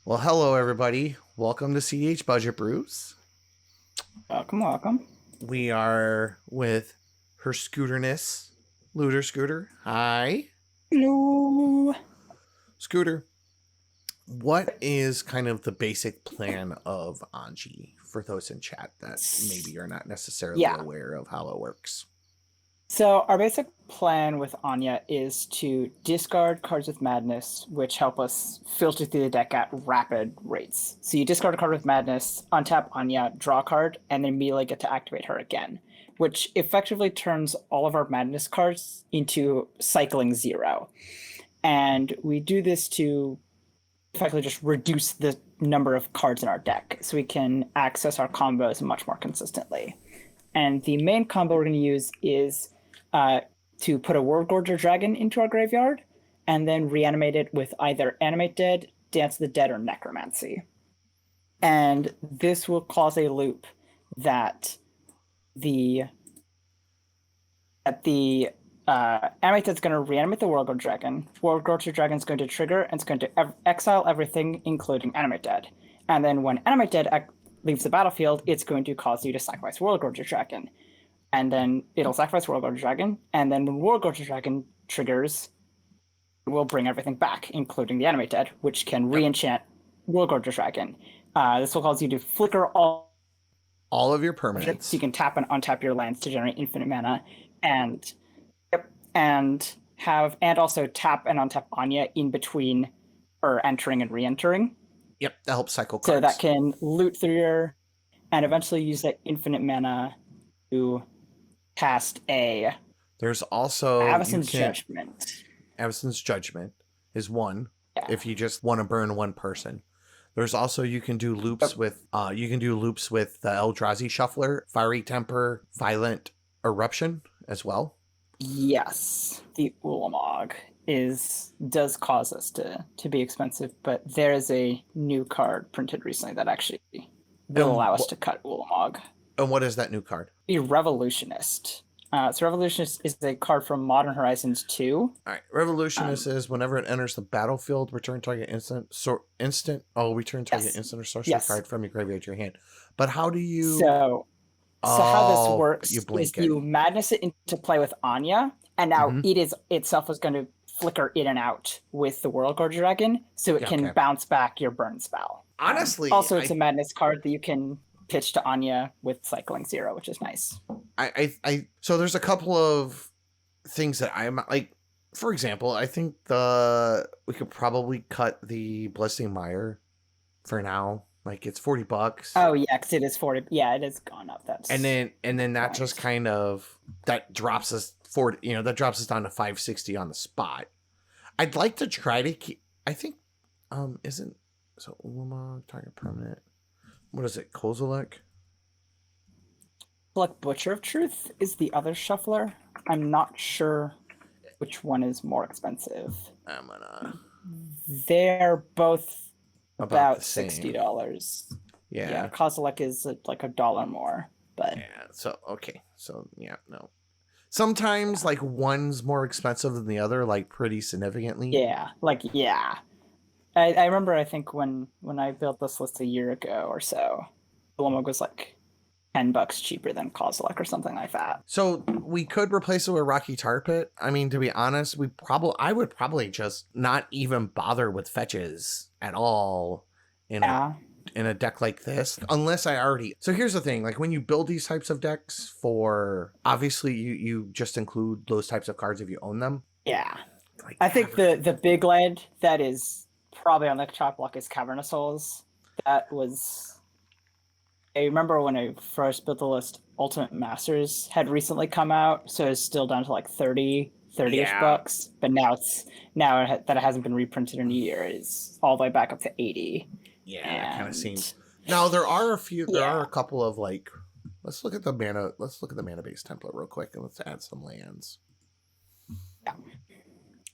Well, hello everybody. Welcome to CH Budget Brews. Welcome. We are with her scooterness, Looter Scooter. Hi, Hello. Scooter. What is kind of the basic plan of Anje for those in chat that maybe are not necessarily Yeah. aware of how it works? So our basic plan with Anya is to discard cards with Madness, which help us filter through the deck at rapid rates. So you discard a card with Madness, untap Anya, draw a card, and then immediately get to activate her again, which effectively turns all of our Madness cards into cycling 0. And we do this to effectively just reduce the number of cards in our deck so we can access our combos much more consistently. And the main combo we're going to use is to put a World Gorger Dragon into our graveyard and then reanimate it with either Animate Dead, Dance of the Dead, or Necromancy. And this will cause a loop that the Animate Dead is going to reanimate the World Gorger Dragon. World Gorger Dragon is going to trigger and it's going to exile everything, including Animate Dead. And then when Animate Dead leaves the battlefield, it's going to cause you to sacrifice World Gorger Dragon. And then it'll sacrifice World Gorger Dragon. And then when World Gorger Dragon triggers, it will bring everything back, including the Animate Dead, which can re-enchant World Gorger Dragon. This will cause you to flicker all of your permanents. So you can tap and untap your lands to generate infinite mana, and also tap and untap Anya in between or entering and re-entering. Yep, that helps cycle cards. So that can loot through and eventually use that infinite mana to cast a. There's also Avacyn's Judgment. Avacyn's Judgment is one. Yeah. If you just want to burn one person. There's also you can do loops with the Eldrazi Shuffler, Fiery Temper, Violent Eruption as well. Yes, the Ulamog does cause us to be expensive, but there is a new card printed recently that actually will allow us to cut Ulamog. And what is that new card? The Revolutionist. So Revolutionist is a card from Modern Horizons 2. All right. Revolutionist is whenever it enters the battlefield, return target instant instant or sorcery card from your graveyard to your hand. But how do you... So how this works is you Madness it into play with Anya, and now it itself is going to flicker in and out with the World Gorger Dragon, so it can bounce back your burn spell. Honestly... also, it's a Madness card that you can pitch to Anya with cycling 0, which is nice. So there's a couple of things that I'm like, for example, I think we could probably cut the Blessing Mire for now. Like it's $40. Oh yeah, because it is 40. Yeah, it has gone up. And then that just kind of drops us that drops us down to 560 on the spot. I'd like to try to keep. I think Ulamog target permanent. What is it? Kozilek? Like Butcher of Truth is the other shuffler. I'm not sure which one is more expensive. They're both about $60. Yeah. Kozilek is like $1 more, but yeah. So okay. So yeah, no. Sometimes like one's more expensive than the other, like pretty significantly. Yeah. I remember, I think when I built this list a year ago or so, Ulamog was like $10 cheaper than Kozilek or something like that. So we could replace it with Rocky Tar Pit. I mean, to be honest, I would probably just not even bother with fetches at all in a deck like this, unless I already... So here's the thing, like when you build these types of decks obviously you just include those types of cards if you own them. Yeah. I think the big land that is probably on the chop block is Cavern of Souls. That was... I remember when I first built the list, Ultimate Masters had recently come out, so it's still down to like 30-ish bucks. But now that it hasn't been reprinted in a year, it's all the way back up to 80. Yeah, that kind of seems... Now there are a couple of like... Let's look at the mana base template real quick and let's add some lands. Yeah.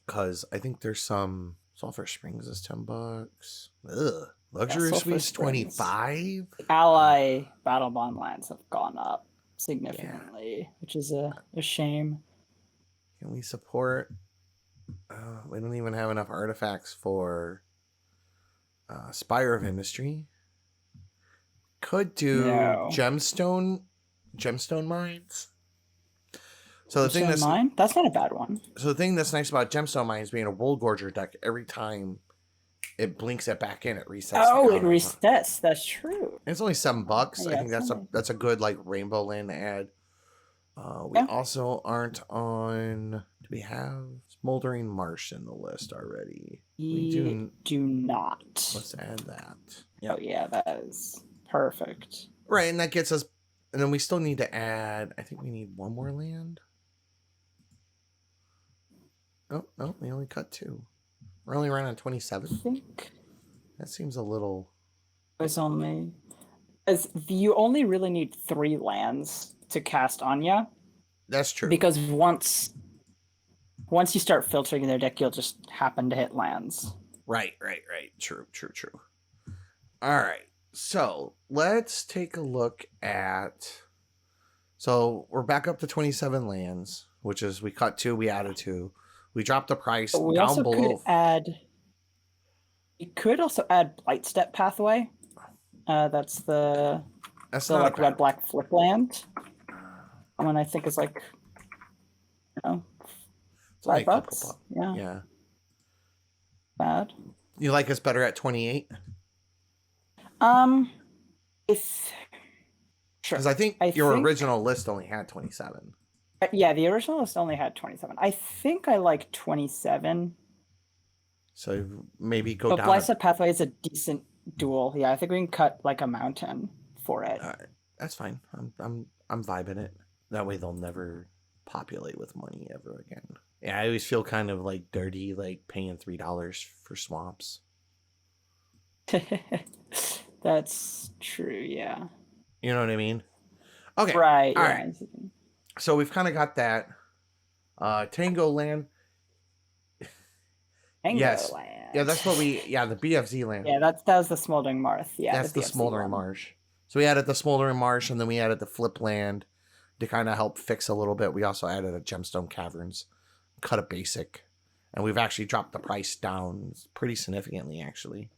Because I think there's some... Sulphur Springs is $10. Ugh. Luxury Suites 25. Ally Battle Bond lands have gone up significantly, which is a shame. Can we support? We don't even have enough artifacts for Spire of Industry. Could do No. gemstone mines. So the thing Gemstone that's Mine? That's not a bad one. so the thing that's nice about gemstone mines being a Wool Gorger deck, every time it blinks it back in, it resets. Oh, it resets. That's true. And it's only $7. Yeah, I think that's a good like rainbow land to add. We also aren't on. Do we have Smoldering Marsh in the list already? We do not. Let's add that. Yep. Oh yeah, that is perfect. Right, and that gets us. And then we still need to add. I think we need one more land. Oh no, we only cut 2. We're only around on 27. I think that seems a little. It's only as you only really need 3 lands to cast Anja. That's true. Because once you start filtering their deck, you'll just happen to hit lands. Right. True. All right. So let's take a look at. So we're back up to 27 lands, which is we cut 2, we added 2. We dropped the price we down also below. You could also add Blightstep Pathway. That's not like red black flip land. One I think is like, $5. Yeah. Bad. You like us better at 28? Because I think your original list only had 27. Yeah, the original list only had 27. I think I like 27. So maybe go down. But Blightstep Pathway is a decent duel. Yeah, I think we can cut like a mountain for it. That's fine. I'm vibing it. That way they'll never populate with money ever again. Yeah, I always feel kind of like dirty, like paying $3 for swamps. That's true, yeah. You know what I mean? Okay. Right. All right. So we've kind of got that. Tango Land. Land. Yeah, that's what the BFZ land. Yeah, that was the Smoldering Marsh. Yeah, that's the Smoldering Marsh. So we added the Smoldering Marsh, and then we added the Flip Land to kind of help fix a little bit. We also added a Gemstone Caverns, cut a basic, and we've actually dropped the price down pretty significantly, actually.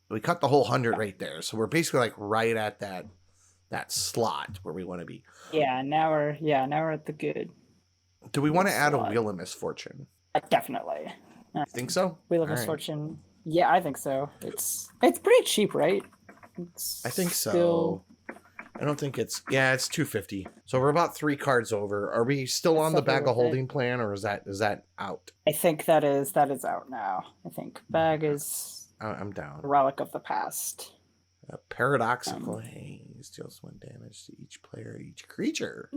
We cut the whole 100 right there, so we're basically like right at that slot where we want to be. Yeah, now we're at the good. Do we want to add a Wheel of Misfortune? Definitely. Think so? Wheel of Misfortune. Right. Yeah, I think so. It's pretty cheap, right? I think so. I don't think it's $250. So we're about 3 cards over. Are we still on the Bag of Holding plan, or is that out? I think that is out now. I think Bag is I'm down. A relic of the past. A paradoxical haze deals 1 damage to each player, each creature.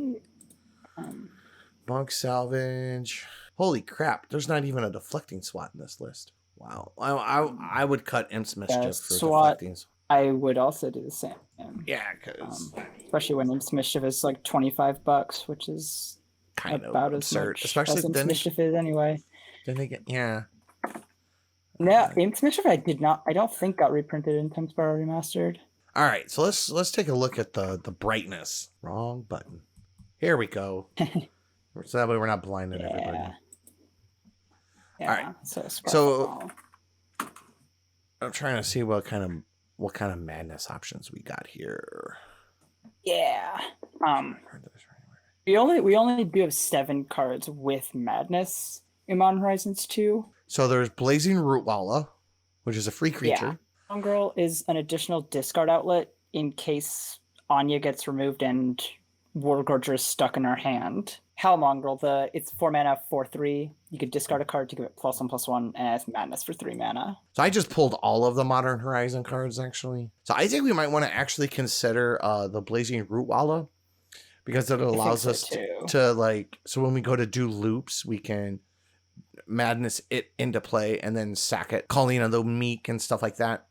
Monk Salvage. Holy crap! There's not even a deflecting SWAT in this list. Wow. I would cut Imp's Mischief for deflecting. I would also do the same. Yeah, because especially when Imp's Mischief is like $25, which is kind about of absurd. as much especially as Imp's Mischief is anyway. Then they get No, Imp's Mischief I don't think got reprinted in Time Spiral Remastered. All right, so let's take a look at the brightness. Wrong button. Here we go. So that way we're not blinding everybody. Yeah. All right. So I'm trying to see what kind of madness options we got here. Yeah. We only do have 7 cards with madness in Modern Horizons 2. So there's Blazing Rootwalla, which is a free creature. Yeah. Mongrel is an additional discard outlet in case Anja gets removed and Wargorger is stuck in her hand. Hell Mongrel, it's 4 mana, 4/3. You could discard a card to give it +1/+1, and it's madness for 3 mana. So I just pulled all of the Modern Horizon cards, actually. So I think we might want to actually consider the Blazing Rootwalla, because it allows us to like, so when we go to do loops, we can madness it into play and then sack it, Colleen of the Meek and stuff like that.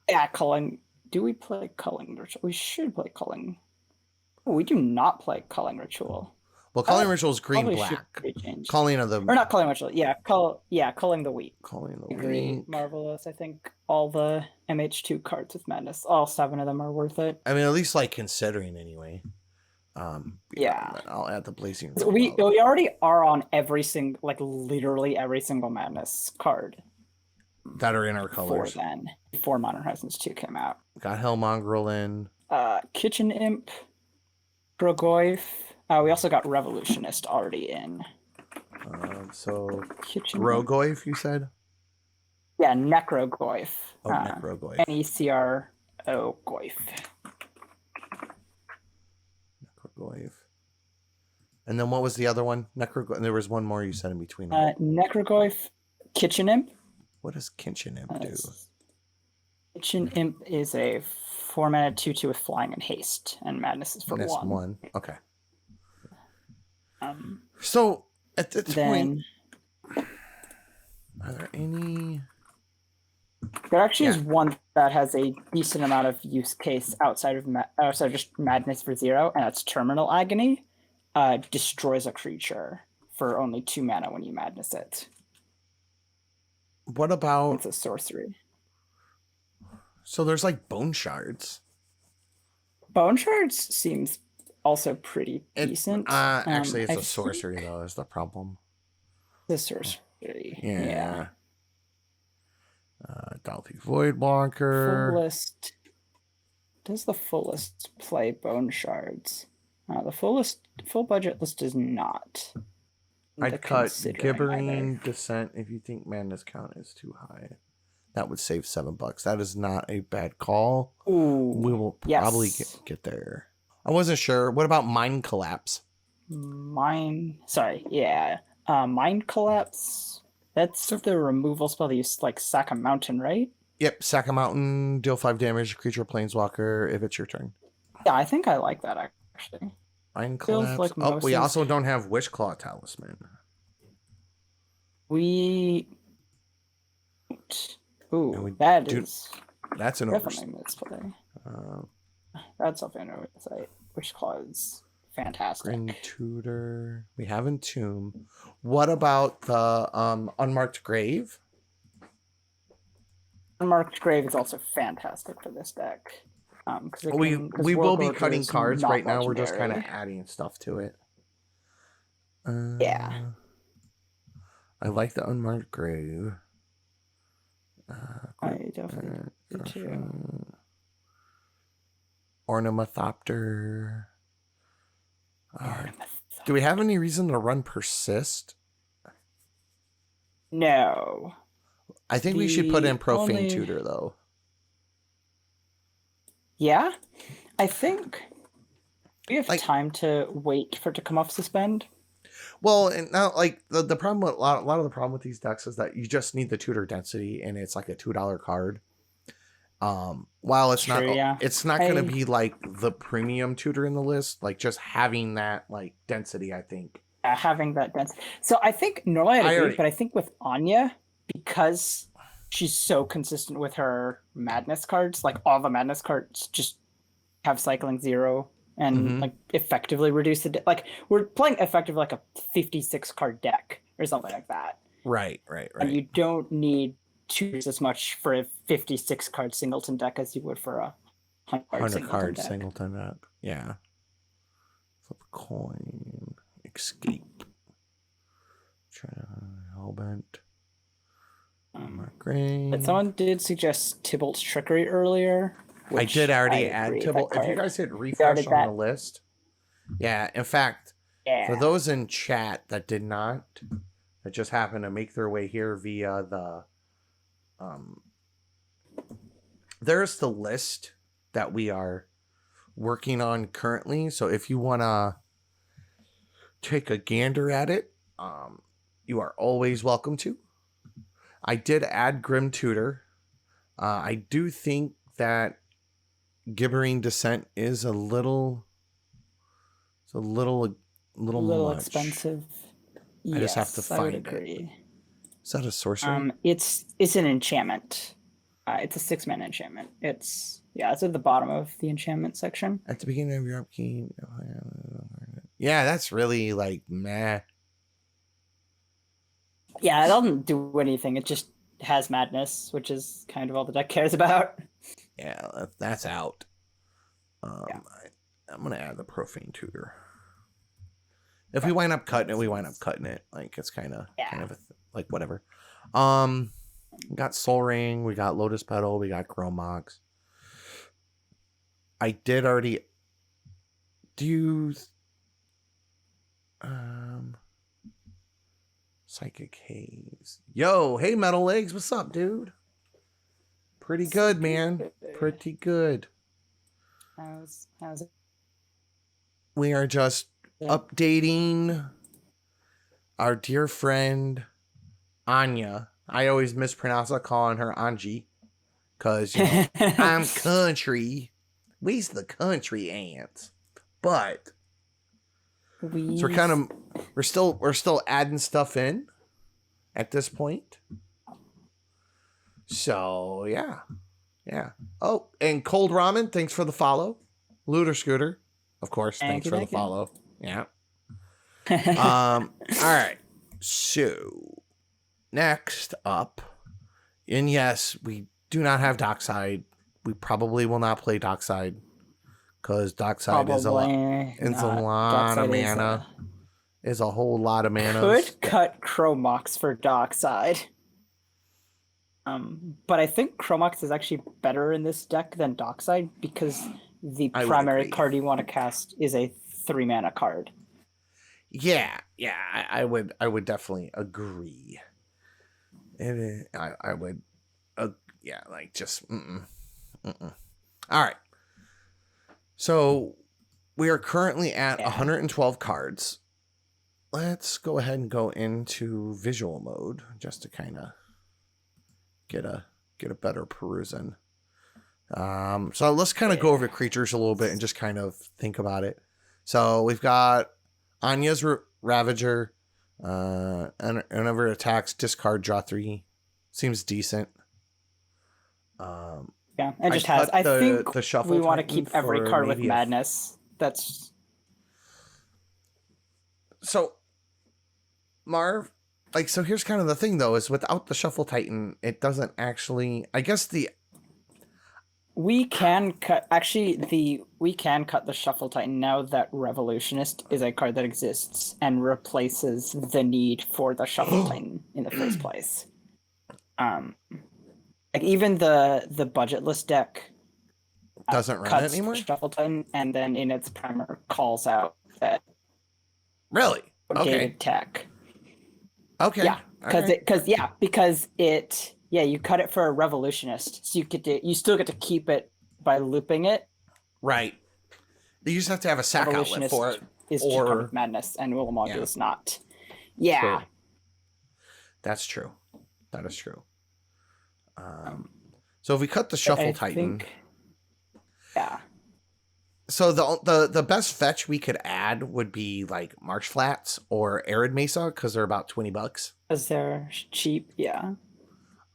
Yeah, culling. Do we play Culling Ritual? We should play Culling. Oh, we do not play Culling Ritual. Well, Culling Ritual is green-black. Colleen of the... Or not Culling Ritual. Yeah, Culling the Wheat. Culling the Wheat. Marvelous. I think all the MH2 cards with madness, all 7 of them are worth it. I mean, at least like considering anyway. Yeah. I'll add the Blazing. We already are on every single, like literally every single madness card. that are in our before colors. then, before Modern Horizons 2 came out. Got Hellmongrel in. Kitchen Imp, Grogoyf. We also got Revolutionist already in. So Kitchen Grogoyf, you said? Yeah, Necrogoyf. Oh, Necrogoyf. Necro Goyf. Necrogoyf. And then what was the other one? There was one more you said in between. Necrogoyf, Kitchen Imp. What does Kitchen Imp do? Kitchen Imp is a 4-mana 2/2 with flying and haste, and madness is for one. Okay. So at this point, are there any? There actually is one that has a decent amount of use case outside of just madness for 0, and that's Terminal Agony. Destroys a creature for only 2 mana when you madness it. What about? It's a sorcery. So there's like Bone Shards. Bone Shards seems also pretty decent. Actually, it's a sorcery though. Is the problem? The sorcery. Yeah. Dalthy Voidwalker. Does the fullest play Bone Shards? The full budget list does not. I'd cut Gibbering Descent if you think madness count is too high. That would save $7. That is not a bad call. Ooh, we will probably get there. I wasn't sure. What about Mind Collapse? Mind Collapse. That's the removal spell that you like sack a mountain, right? Yep, sack a mountain, deal 5 damage, creature planeswalker if it's your turn. Yeah, I think I like that actually. Mind Collapse. Like we also don't have Wishclaw Talisman. That's an definitely misplay. That's off an oversight. Wishclaw is fantastic. Grin Tutor. We have Entomb. What about the Unmarked Grave? Unmarked Grave is also fantastic for this deck. We will be cutting cards right now. We're just kind of adding stuff to it. Yeah. I like the Unmarked Grave. I definitely do too. Ornithopter. Do we have any reason to run Persist? No. I think we should put in Profane Tutor, though. Yeah? I think we have time to wait for it to come off suspend. Well, and now, like, the problem with a lot of the problem with these decks is that you just need the tutor density, and it's like a $2 card. While it's it's not going to be like the premium tutor in the list. Like just having that like density, I think. Having that density. So I think normally I'd agree, but I think with Anja, because she's so consistent with her madness cards, like all the madness cards just have cycling 0. And like effectively reduce the like we're playing effectively like a 56 card deck or something like that. Right. And you don't need tutors as much for a 56 card singleton deck as you would for a 100 card singleton deck. Yeah. Flip a coin. Escape. Hellbent. Great. But someone did suggest Tybalt's Trickery earlier. I did already add Tybalt. If you guys hit refresh on the list. Yeah, in fact, for those in chat that did not, that just happened to make their way here via the there's the list that we are working on currently. So if you want to take a gander at it, you are always welcome to. I did add Grim Tutor. I do think that Gibbering Descent is a little much. Expensive. I just have to find it. Is that a sorcery? It's an enchantment. It's a 6-mana enchantment. It's at the bottom of the enchantment section. At the beginning of your upkeep. Yeah, that's really like meh. Yeah, it doesn't do anything. It just has madness, which is kind of all the deck cares about. Yeah, that's out. I'm gonna add the Profane Tutor. If we wind up cutting it, we wind up cutting it. Like it's kind of like whatever. We got Soul Ring, we got Lotus Petal, we got Chrome Mox. I did already do Psychic Haze. Yo, hey Metal Legs, what's up, dude? Pretty good, man. Pretty good. How's it? We are just updating our dear friend Anja. I always mispronounce it, calling her Anje. Because, you know, I'm country. We's the country ants. But so we're still adding stuff in at this point. So yeah. Oh, and Cold Ramen, thanks for the follow. Looter Scooter, of course, thanks for the follow. Yeah. All right. So next up, and yes, we do not have Dockside. We probably will not play Dockside because Dockside is a lot of mana. Is a whole lot of mana. Could cut Chromox for Dockside. But I think Chromox is actually better in this deck than Dockside because the primary card you want to cast is a 3-mana card. Yeah, I would definitely agree. I would, like just. All right. So we are currently at 112 cards. Let's go ahead and go into visual mode just to kind of get a better perusing. So let's kind of go over creatures a little bit and just kind of think about it. So we've got Anya's Ravager. And whenever it attacks, discard, draw 3. Seems decent. Yeah, it just has. I think the shuffle we want to keep every card with madness. That's so. Marv, like, so here's kind of the thing though, is without the Shuffle Titan, it doesn't actually, I guess we can cut the Shuffle Titan now that Revolutionist is a card that exists and replaces the need for the Shuffle Titan in the first place. Like even the budgetless deck doesn't run it anymore. Shuffle Titan, and then in its primer calls out that really gated tech. Okay. Yeah, because you cut it for a Revolutionist, so you still get to keep it by looping it. Right. You just have to have a sack outlet for it. Is or Madness, and Ulamog is not. Yeah. True. That's true. That is true. So if we cut the Shuffle Titan, so the best fetch we could add would be like Marsh Flats or Arid Mesa because they're about $20. Because they're cheap, yeah.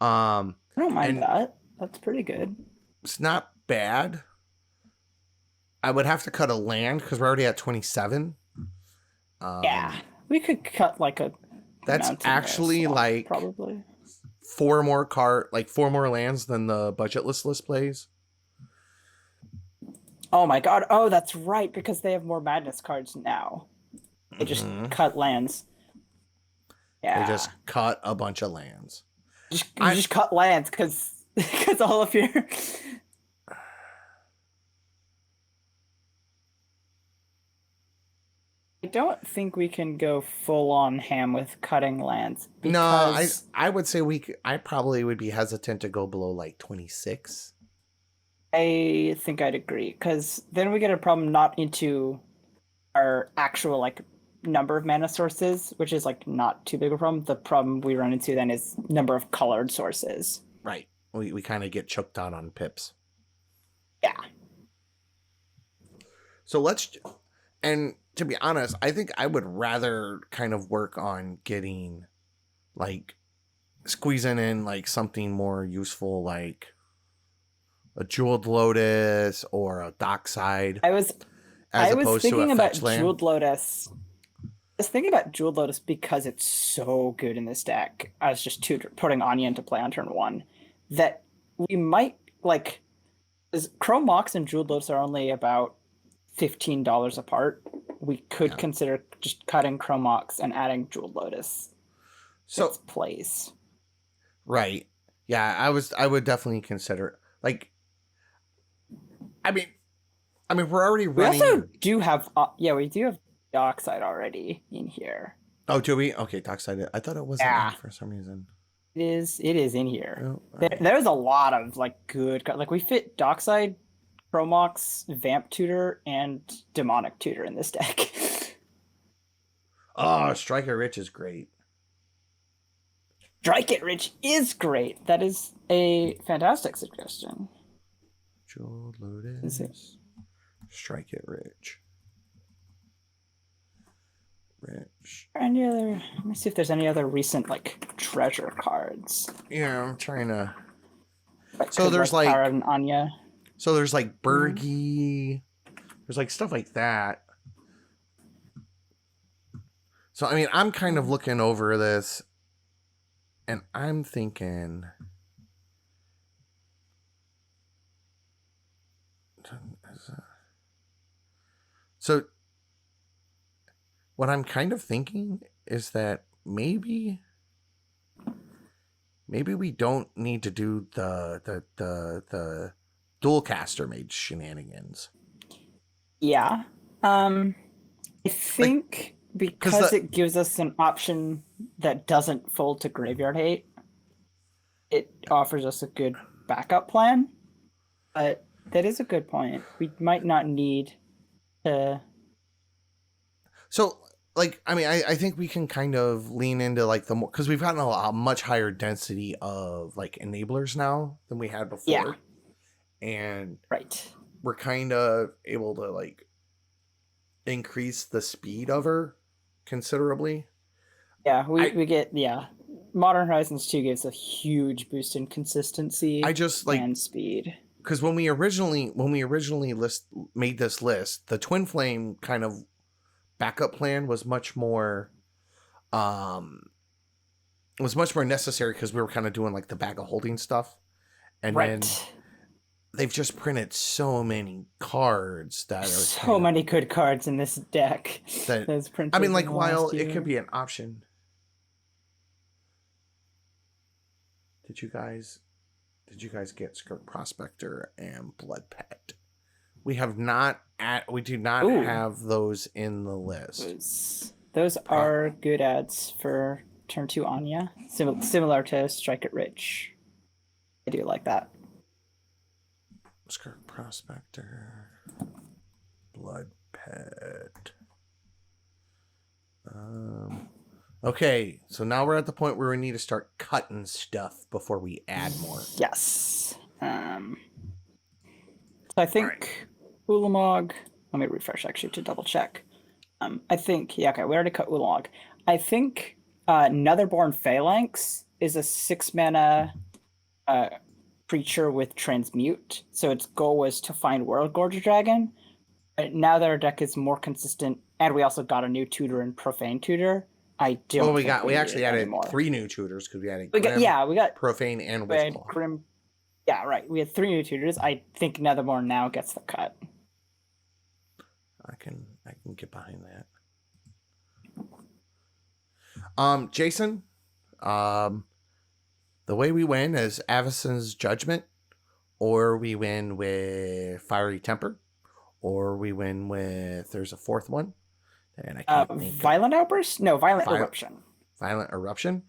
I don't mind that. That's pretty good. It's not bad. I would have to cut a land because we're already at 27. We could cut like a. That's actually swamp, like probably 4 more lands than the budgetless list plays. Oh my god! Oh, that's right, because they have more madness cards now. They just cut lands. Yeah, they just cut a bunch of lands. Just cut lands because all of your. I don't think we can go full on ham with cutting lands. No, I would say I probably would be hesitant to go below like 26. I think I'd agree, because then we get a problem not into our actual like number of mana sources, which is like not too big a problem. The problem we run into then is number of colored sources. Right. We kind of get choked out on pips. Yeah. So and to be honest, I think I would rather kind of work on getting like squeezing in like something more useful, like a Jeweled Lotus or a Dockside. I was thinking about Jeweled Lotus. I was thinking about Jeweled Lotus because it's so good in this deck. I was just putting Anja into play on turn 1. That we might like. Chrome Mox and Jeweled Lotus are only about $15 apart. We could consider just cutting Chromox and adding Jeweled Lotus. So its place. Right. Yeah, I would definitely consider like. I mean, we're already We also running. do have, we do have Dockside already in here. Oh, do we? Okay, Dockside. I thought it wasn't in Yeah, for some reason. it is. It is in here. Oh, all right. There's a lot of like good, like we fit Dockside, Chromox, Vamp Tutor, and Demonic Tutor in this deck. Oh, Striker Rich is great. Strike It Rich is great. That is a fantastic suggestion. Jewel Is it? Lotus. Strike It Rich. Rich. Any other? Let me see if there's any other recent like treasure cards. Yeah, I'm trying to. That So could, there's like power an Anya. So there's like Bergie. There's like stuff like that. So I mean, I'm kind of looking over this, and I'm thinking. So what I'm kind of thinking is that maybe we don't need to do the dual caster mage shenanigans. Yeah. I think because it gives us an option that doesn't fold to graveyard hate, it offers us a good backup plan. But that is a good point. We might not need to. So, like, I mean, I think we can kind of lean into like the more because we've gotten a much higher density of like enablers now than we had before, and right, we're kind of able to like increase the speed of her considerably. Yeah, we get Modern Horizons 2 gives a huge boost in consistency. I just like and speed. Because when we originally made this list, the Twin Flame kind of backup plan was much more necessary because we were kind of doing like the bag of holding stuff, and then they've just printed so many cards that are so many good cards in this deck. That's printed. I mean, like, while it could be an option. Did you guys get Skirt Prospector and Blood Pet? We do not have those in the list. Those are good ads for turn 2 Anya. Similar to Strike It Rich. I do like that. Skirt Prospector, Blood Pet. Okay, so now we're at the point where we need to start cutting stuff before we add more. Yes. So I think Ulamog. Let me refresh actually to double check. I think we already cut Ulamog. I think Netherborn Phalanx is a 6-mana creature with Transmute. So its goal was to find World Gorger Dragon. But now that our deck is more consistent, and we also got a new tutor in Profane Tutor. I don't. Well, we actually added 3 new tutors because we added we got Profane and Witchclaw. Grim. Yeah, right. We had 3 new tutors. I think Netherborn now gets the cut. I can get behind that. Jason, the way we win is Avacyn's Judgment, or we win with Fiery Temper, or we win with there's a 4th one. And I can't think Violent Outburst? No, Violent Eruption. Violent Eruption.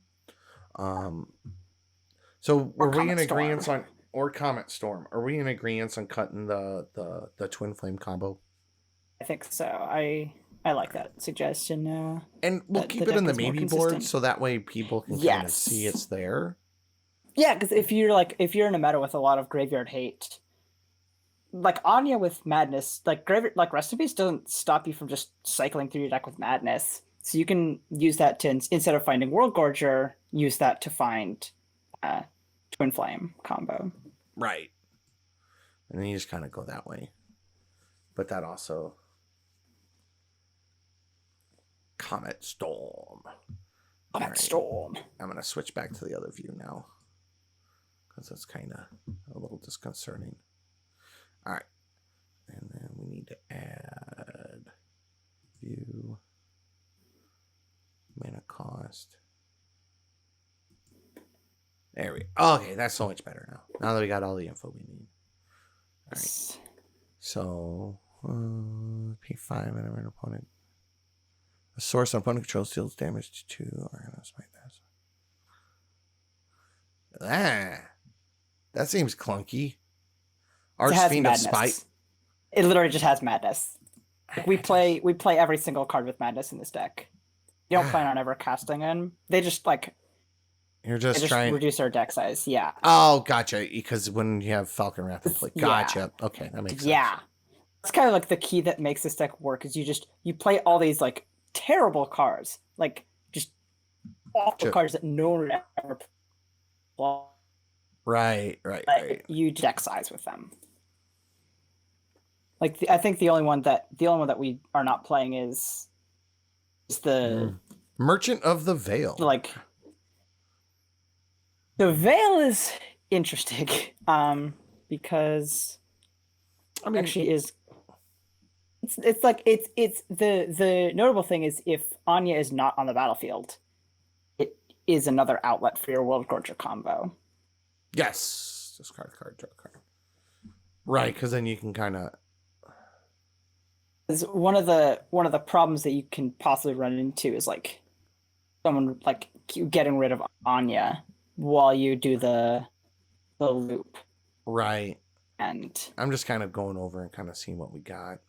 So were we in agreement on Comet Storm? Are we in agreement on cutting the Twin Flame combo? I think so. I like that suggestion. And we'll keep it in the maybe board so that way people can kind of see it's there. Yeah, because if you're in a meta with a lot of graveyard hate, like Anya with Madness, like graveyard, like Rest in Peace doesn't stop you from just cycling through your deck with Madness. So you can use that to, instead of finding World Gorger, use that to find Twin Flame combo. Right. And then you just kind of go that way. But that also... Comet Storm. Storm. I'm going to switch back to the other view now. Because that's kind of a little disconcerting. All right. And then we need to add view, mana cost, There we go. Okay, that's so much better now. Now that we got all the info we need. All right. So, pay 5 and an opponent. A source on opponent controls deals damage to 2. We're going to smite that. That seems clunky. Archfiend of Spite. It literally just has madness. Like we play every single card with madness in this deck. You don't plan on ever casting in. They just like you're just trying reduce our deck size. Yeah. Oh, gotcha. Because when you have Falcon Wrath in play, gotcha. Yeah. Okay, that makes sense. Yeah, that's kind of like the key that makes this deck work. Is you play all these like terrible cards, like just awful cards that no one would ever play. Right. You deck size with them. Like I think the only one that we are not playing is the Merchant of the Veil. Like the Veil is interesting, because I mean, actually is it's the notable thing is if Anja is not on the battlefield, it is another outlet for your World Gorger combo. Yes, discard card, draw card. Right, because then you can kind of. One of the problems that you can possibly run into is like someone like getting rid of Anja while you do the loop. Right. And I'm just kind of going over and kind of seeing what we got.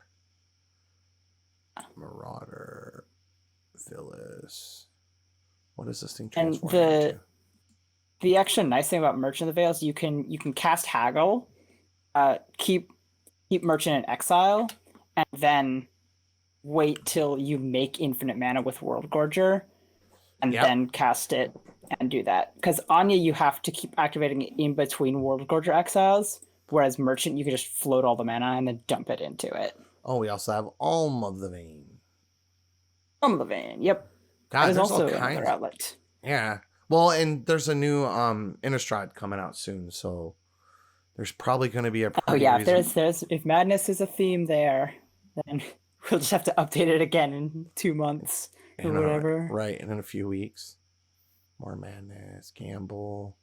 Marauder, Phyllis. What is this thing transforming into? The extra nice thing about Merchant of the Veil is you can cast Haggle, keep Merchant in exile, and then wait till you make infinite mana with World Gorger, and then cast it and do that. Because Anja, you have to keep activating it in between World Gorger exiles, whereas Merchant, you can just float all the mana and then dump it into it. Oh, we also have Alm of the Vein. Alm of the Vein, yep. God, that is also another outlet. Yeah. Well, and there's a new Innistrad coming out soon, so there's probably going to be a. If madness is a theme there, then we'll just have to update it again in 2 months or whatever. Right, and in a few weeks. More madness, gamble,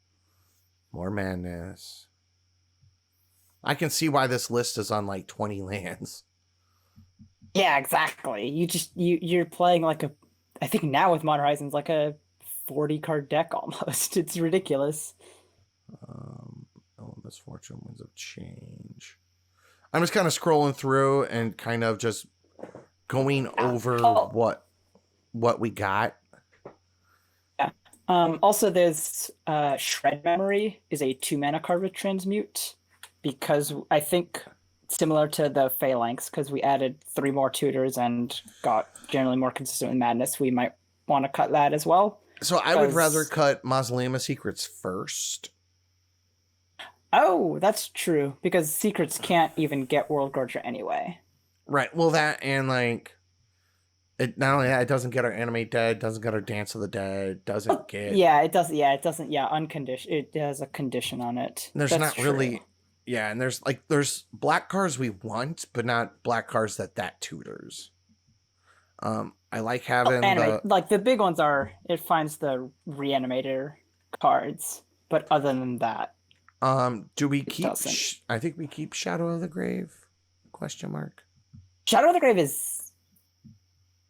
more madness. I can see why this list is on like 20 lands. Yeah, exactly. You're playing like I think now with Modern Horizons like a 40 card deck almost. It's ridiculous. Misfortune, Winds of Change. I'm just kind of scrolling through and kind of just going over what we got. Yeah. Also, there's Shred Memory is a 2-mana card with Transmute, because I think similar to the Phalanx, because we added 3 more tutors and got generally more consistent with madness, we might want to cut that as well. So I would rather cut Mausoleum of Secrets first. Oh, that's true, because Secrets can't even get World Gorger anyway. Right. Well, that and like it not only that, it doesn't get our Animate Dead, doesn't get our Dance of the Dead, doesn't get. Yeah, it does. Yeah, it doesn't. Yeah, unconditioned. It has a condition on it. There's not really. Yeah, and there's black cards we want, but not black cards that tutors. I like having like the big ones are it finds the Reanimator cards, but other than that. Do we keep? I think we keep Shadow of the Grave? ? Shadow of the Grave is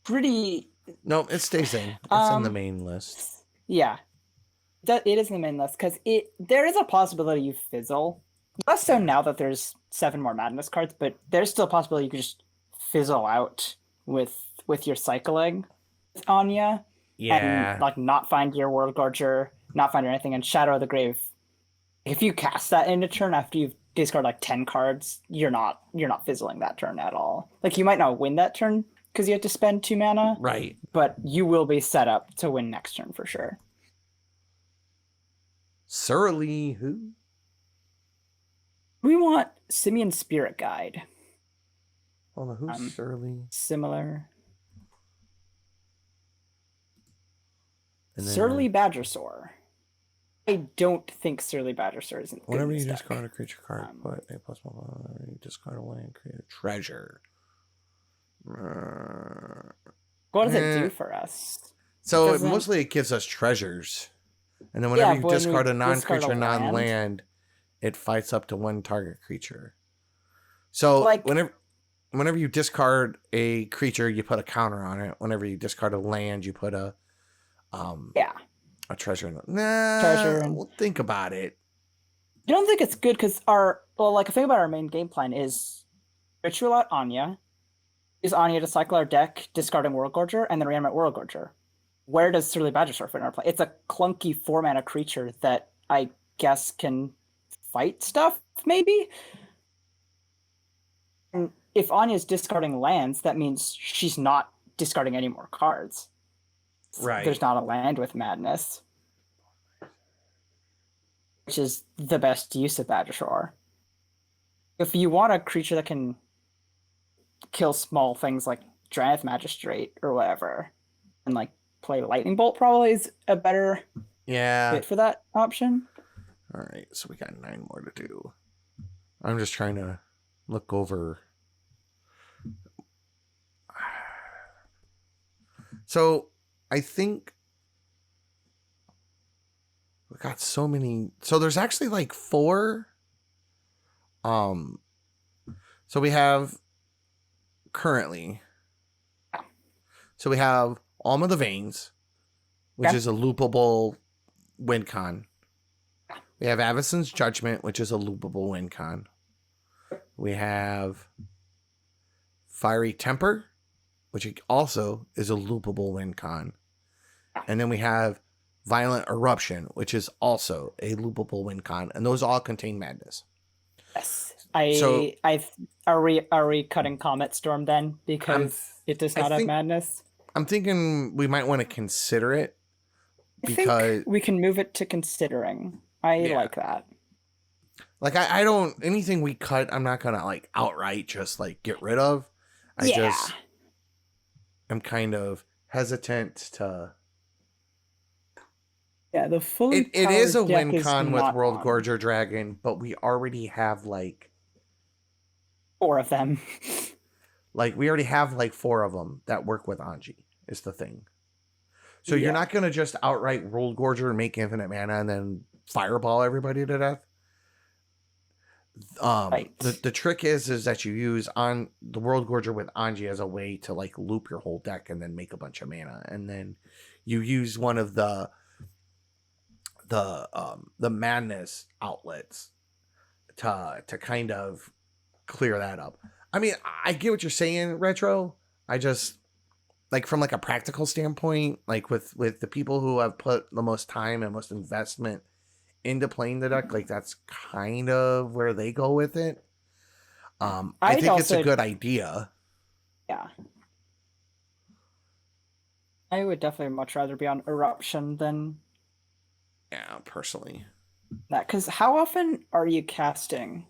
pretty. No, it stays in. It's in the main list. Yeah, it is in the main list because there is a possibility you fizzle. Less so now that there's 7 more Madness cards, but there's still a possibility you could just fizzle out with your cycling with Anja. Yeah. And like not find your World Gorger, not find anything, and Shadow of the Grave. If you cast that in a turn after you've discarded like 10 cards, you're not fizzling that turn at all. Like you might not win that turn because you have to spend 2 mana. Right. But you will be set up to win next turn for sure. Surly who? We want Simian Spirit Guide. Hold on, who's Surly? Similar. Surly Badgersaur. I don't think Surly Badgersaur isn't good. Whenever you discard a creature card, put a +1. Whenever you discard a land, create a treasure. What does it do for us? So mostly it gives us treasures. And then whenever you when discard a discard non-creature, a land, non-land, it fights up to one target creature. So like whenever you discard a creature, you put a counter on it. Whenever you discard a land, you put a treasure in it. treasure and Well, think about it. I don't think it's good because the thing about our main game plan is ritual out Anya. Use Anya to cycle our deck, discarding World Gorger, and then reanimate World Gorger. Where does Surly Badgersaur fit in our play? It's a clunky 4-mana creature that I guess can fight stuff, maybe? And if Anya's discarding lands, that means she's not discarding any more cards. Right. There's not a land with Madness, which is the best use of Badgersaur. If you want a creature that can kill small things like Drannith Magistrate or whatever, and like play Lightning Bolt probably is a better fit for that option. All right, so we got 9 more to do. I'm just trying to look over. So I think we got so many. So there's actually like 4. So we have currently. So we have Alm of the Veins, which is a loopable win con. We have Avacyn's Judgment, which is a loopable win con. We have Fiery Temper, which also is a loopable win con. And then we have Violent Eruption, which is also a loopable win con. And those all contain madness. Yes. Are we cutting Comet Storm then? Because it does not have madness? I'm thinking we might want to consider it. Because we can move it to considering. I like that. Like I don't anything we cut, I'm not gonna like outright just like get rid of. I'm kind of hesitant to. Yeah, the fully it is a win con with World Gorger Dragon, but we already have like 4 of them. Like we already have like 4 of them that work with Anje. Is the thing. So you're not gonna just outright World Gorger and make infinite mana and then fireball everybody to death. The trick is that you use on the World Gorger with Anje as a way to like loop your whole deck and then make a bunch of mana, and then you use one of the madness outlets to kind of clear that up. I mean, I get what you're saying, Retro. I just like from like a practical standpoint, like with the people who have put the most time and most investment into playing the deck, like that's kind of where they go with it. I think it's a good idea. Yeah. I would definitely much rather be on Eruption than personally. That, because how often are you casting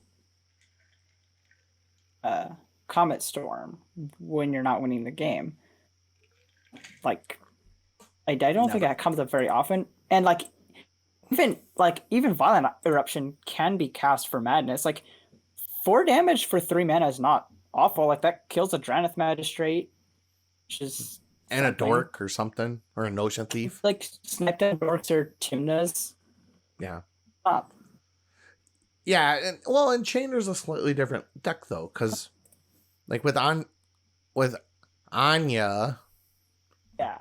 Comet Storm when you're not winning the game? Like, I don't think that comes up very often. And like even Violent Eruption can be cast for madness. Like 4 damage for 3 mana is not awful. Like that kills a Drannith Magistrate, which is a dork or something, or a Notion Thief. Like snipe down dorks or Tymnas. Yeah. Up. Yeah, and Chainer's a slightly different deck though, because like with Anya. Yeah.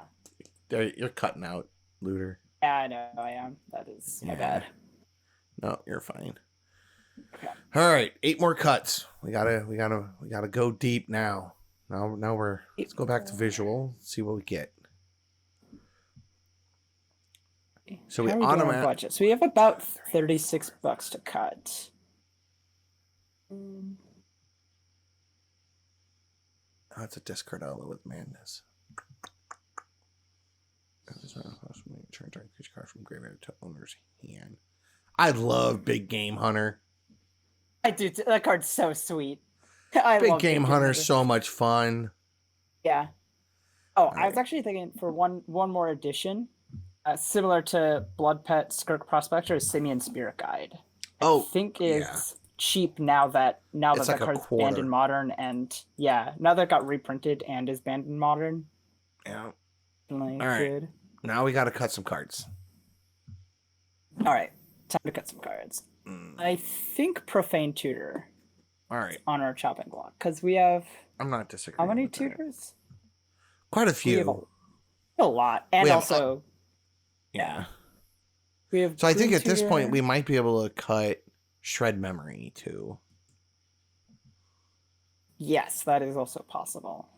You're cutting out, Looter. Yeah, I know I am. That is my bad. No, you're fine. Okay. All right, 8 more cuts. We gotta go deep now. Now let's go back to visual, see what we get. So we automatically budget. So we have about $36 to cut. That's a discard outlet with madness. Turn creature card from graveyard to owner's hand. I love Big Game Hunter. I do. That card's so sweet. Big Game Hunter's so much fun. Yeah. Oh, I was actually thinking for one more edition, similar to Blood Pet Skirk Prospector, is Simeon Spirit Guide. I think it's cheap now that that card's banned in Modern, and now that it got reprinted and is banned in Modern. Yeah. All right. Good. Now we got to cut some cards. All right, time to cut some cards. I think Profane Tutor. All right. On our chopping block, because we have. I'm not disagreeing. How many with tutors? That. Quite a few. We have a lot, and also. Yeah. We have. So I think at this point we might be able to cut Shred Memory too. Yes, that is also possible.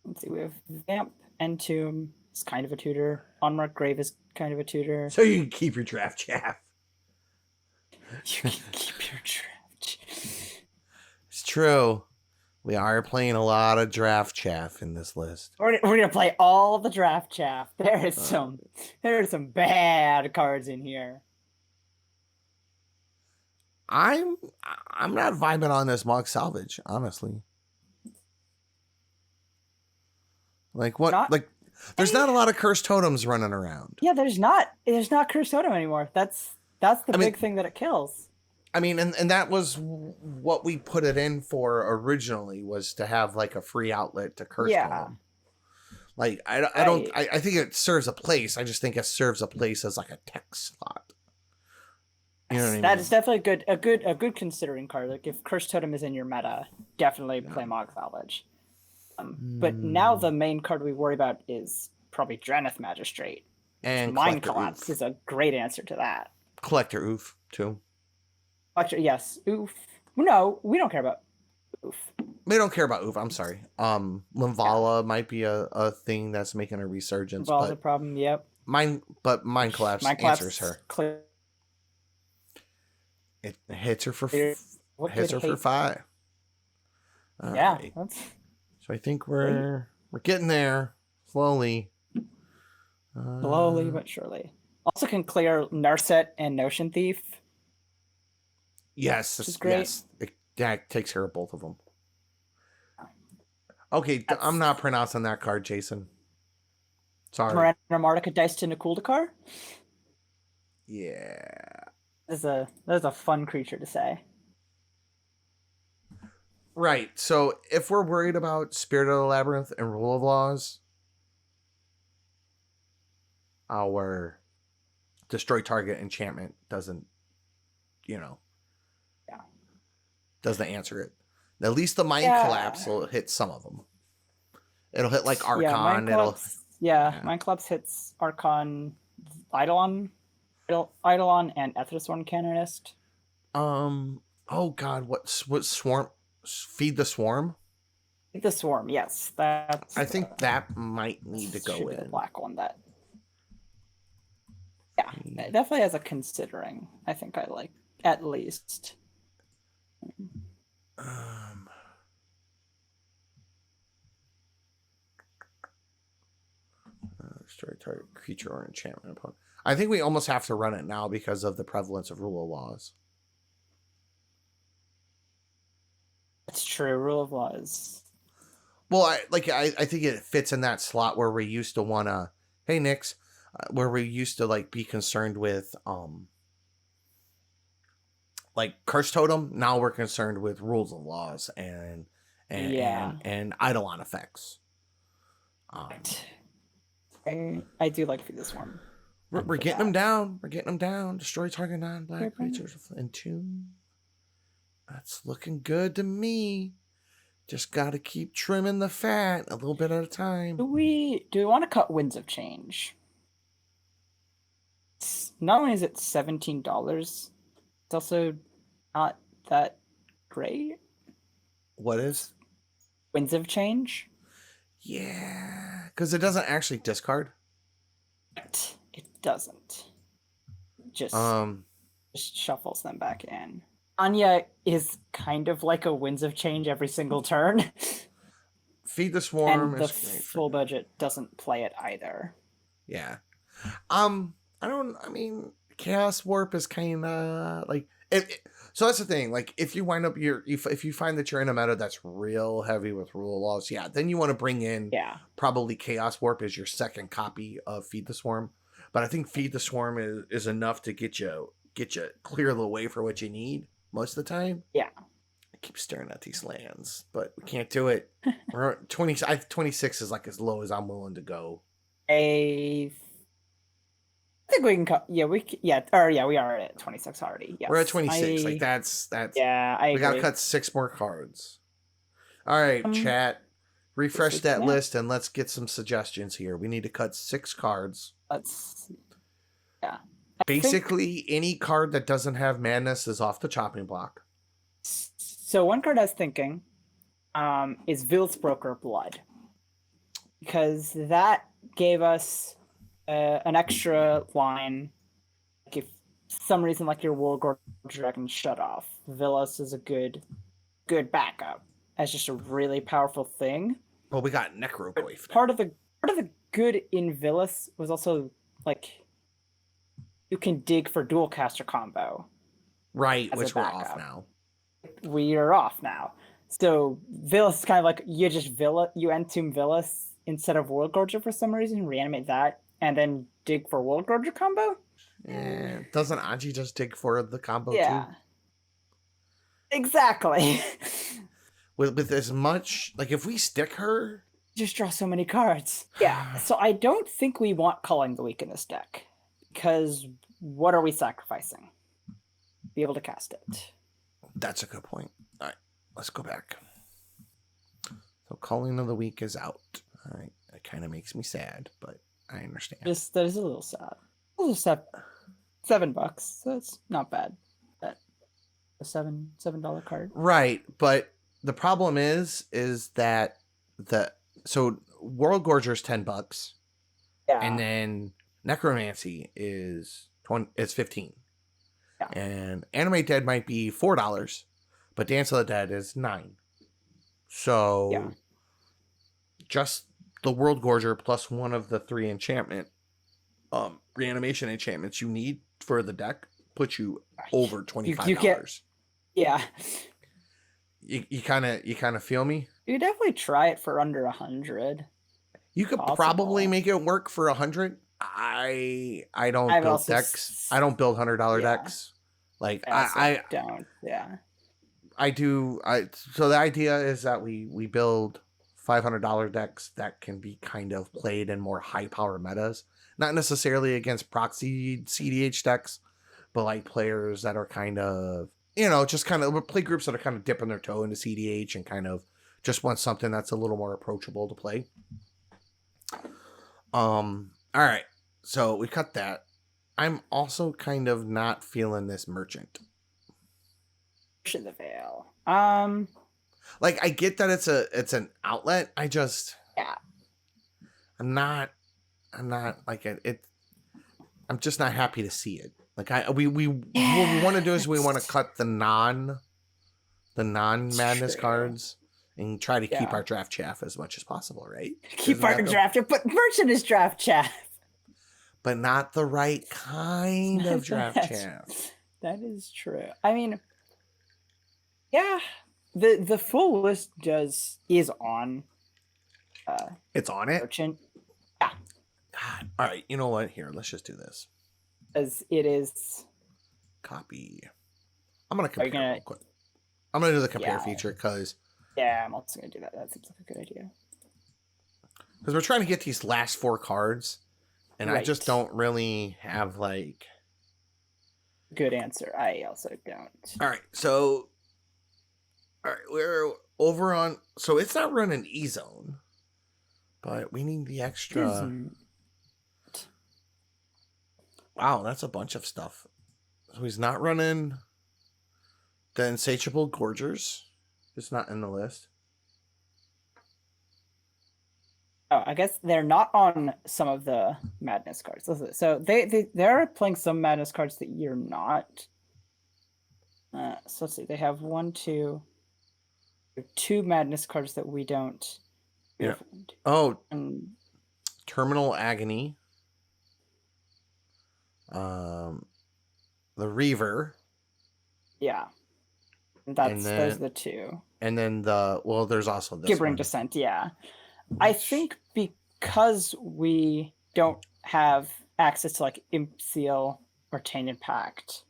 Let's see. We have Vamp, Entomb is kind of a tutor. Unmarked Grave is kind of a tutor. So you can keep your draft chaff. You can keep your draft. It's true. We are playing a lot of draft chaff in this list. We're gonna play all the draft chaff. There are some bad cards in here. I'm not vibing on this Mog Salvage, honestly. Like what? There's not a lot of Cursed Totems running around. Yeah, there's not Cursed Totem anymore. That's the big thing that it kills. I mean, and that was what we put it in for originally, was to have like a free outlet to Cursed Totem. Like I think it serves a place. I just think it serves a place as like a text slot. You know what I mean? That is definitely a good considering card. Like if Cursed Totem is in your meta, definitely play Mog Salvage. But now the main card we worry about is probably Draneth Magistrate. And Mind Collapse is a great answer to that. Collector Oof too. Collector, yes. Oof. No, we don't care about Oof. We don't care about Oof. I'm sorry. Limvala might be a thing that's making a resurgence. Limvala's a problem. Yep. Mind Collapse answers her. It hits her for 5. Right. So I think we're getting there slowly. Slowly but surely. Also can clear Narset and Notion Thief. Yes, which is great. Yes, it takes care of both of them. Okay, I'm not pronouncing that card, Jason. Sorry. Miranda Martica Dice to Nakuldakar? Yeah. That's a fun creature to say. Right. So if we're worried about Spirit of the Labyrinth and Rule of Laws, our destroy target enchantment doesn't answer it. At least the Mind Collapse will hit some of them. It'll hit like Archon. Mind Collapse hits Archon, Eidolon, and Ethnosworn Canonist. Oh God, what Swarm? Feed the Swarm. Feed the Swarm. Yes, that's. I think that might need to go in. The black one that. Yeah, it definitely has a considering. I think I like at least. Destroy target creature or enchantment opponent. I think we almost have to run it now because of the prevalence of Rule of Laws. It's true. Rule of Laws. Well, I think it fits in that slot where we used to want to. Hey, Nix, where we used to like be concerned with like Curse Totem. Now we're concerned with Rules of Laws and Eidolon effects. I do like Feed the Swarm. We're getting them down. We're getting them down. Destroy target non-black creatures in tune. That's looking good to me. Just got to keep trimming the fat a little bit at a time. Do we want to cut Winds of Change? Not only is it $17, it's also not that great. What is? Winds of Change? Yeah, because it doesn't actually discard. It doesn't. Just shuffles them back in. Anje is kind of like a Winds of Change every single turn. Feed the Swarm. And the full budget doesn't play it either. Yeah. I mean, Chaos Warp is kind of like so that's the thing. Like, if you wind up if you find that you're in a meta that's real heavy with Rule of Laws, then you want to bring in probably Chaos Warp as your second copy of Feed the Swarm. But I think Feed the Swarm is enough to get you clear the way for what you need most of the time. Yeah. I keep staring at these lands, but we can't do it. We're 26 is like as low as I'm willing to go. I think we can cut. Yeah, we are at 26 already. Yes. We're at 26. Like that's Yeah, I we agree. gotta cut 6 more cards. All right, chat. Refresh that list and let's get some suggestions here. We need to cut 6 cards. Yeah. Basically, any card that doesn't have madness is off the chopping block. So one card I was thinking is Vil's Broker Blood. Because that gave us an extra line. Like if some reason like your World Gorge Dragon shut off, Villas is a good backup. As just a really powerful thing. Well, we got Necrogoyf. Part of the good in Villas was also like you can dig for dual caster combo. Right, which we're off now. We are off now. So Villas is kind of like you entomb Villas instead of World Gorger for some reason, reanimate that, and then dig for World Gorger combo. Yeah, doesn't Anje just dig for the combo too? Exactly. with as much like if we stick her, just draw so many cards. Yeah. So I don't think we want Culling the Weak in this deck because what are we sacrificing? Be able to cast it. That's a good point. All right, let's go back. So Culling of the Weak is out. All right, that kind of makes me sad, but I understand. That is a little sad. We'll just have $7, so it's not bad. But a $7 card, right? But the problem is that so World Gorger is $10, and then Necromancy is 15. Yeah. And Animate Dead might be $4, but Dance of the Dead is $9. So just the World Gorger plus one of the 3 enchantment, reanimation enchantments you need for the deck puts you over $25. You kind of feel me? You definitely try it for under 100. You could probably make it work for 100. I don't build decks. I don't build $100 decks. Like I don't. Yeah. I do. So the idea is that we build $500 decks that can be kind of played in more high power metas, not necessarily against proxy CDH decks, but like players that are kind of just kind of play groups that are kind of dipping their toe into CDH and kind of just want something that's a little more approachable to play. All right. So we cut that. I'm also kind of not feeling this merchant. In the Veil. Like I get that it's an outlet. I just I'm not like it. I'm just not happy to see it. Like what we want to do is we want to cut the non madness cards and try to keep our draft chaff as much as possible, right? Keep our draft chaff, but merchant is draft chaff. But not the right kind of draft chaff. That is true. I mean, the full list is on. It's on it. Merchant. Yeah. God. All right. You know what? Here, let's just do this. As it is. Copy. I'm gonna compare real quick. I'm gonna do the compare Yeah. feature because. Yeah, I'm also gonna do that. That seems like a good idea. Because we're trying to get these last 4 cards, and I just don't really have like. Good answer. I also don't. All right, so. All right, we're over on. So it's not running E-Zone, but we need the extra. Wow, that's a bunch of stuff. So he's not running the Insatiable Gorgers. It's not in the list. Oh, I guess they're not on some of the Madness cards. So they're playing some Madness cards that you're not. So let's see. They have 2 Madness cards that we don't. Yeah. Oh. Terminal Agony. The Reaver. Yeah. Those are the 2. And then there's also this Gibbering Descent, yeah. I think because we don't have access to like Imp Seal or Tainted Pact,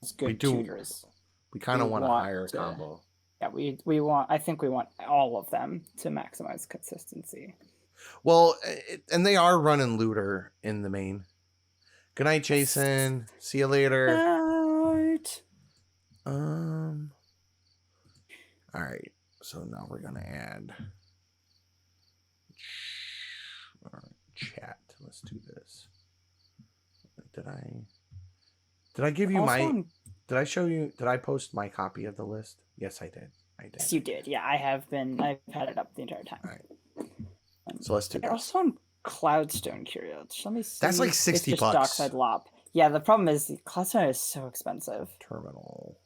it's good tutors. We kind of want a higher combo. Yeah, I think we want all of them to maximize consistency. Well, and they are running Looter in the main. Good night, Jason. See you later. Night. All right. So now we're gonna add chat. Let's do this. Did I give you my? Did I show you? Did I post my copy of the list? Yes, I did. Yes, you did. Yeah, I've had it up the entire time. All right. So let's do this. Also on Cloudstone Curios. Let me see. That's like $60. It's just Dockside Lop. Yeah, the problem is the Cloudstone is so expensive. Terminal.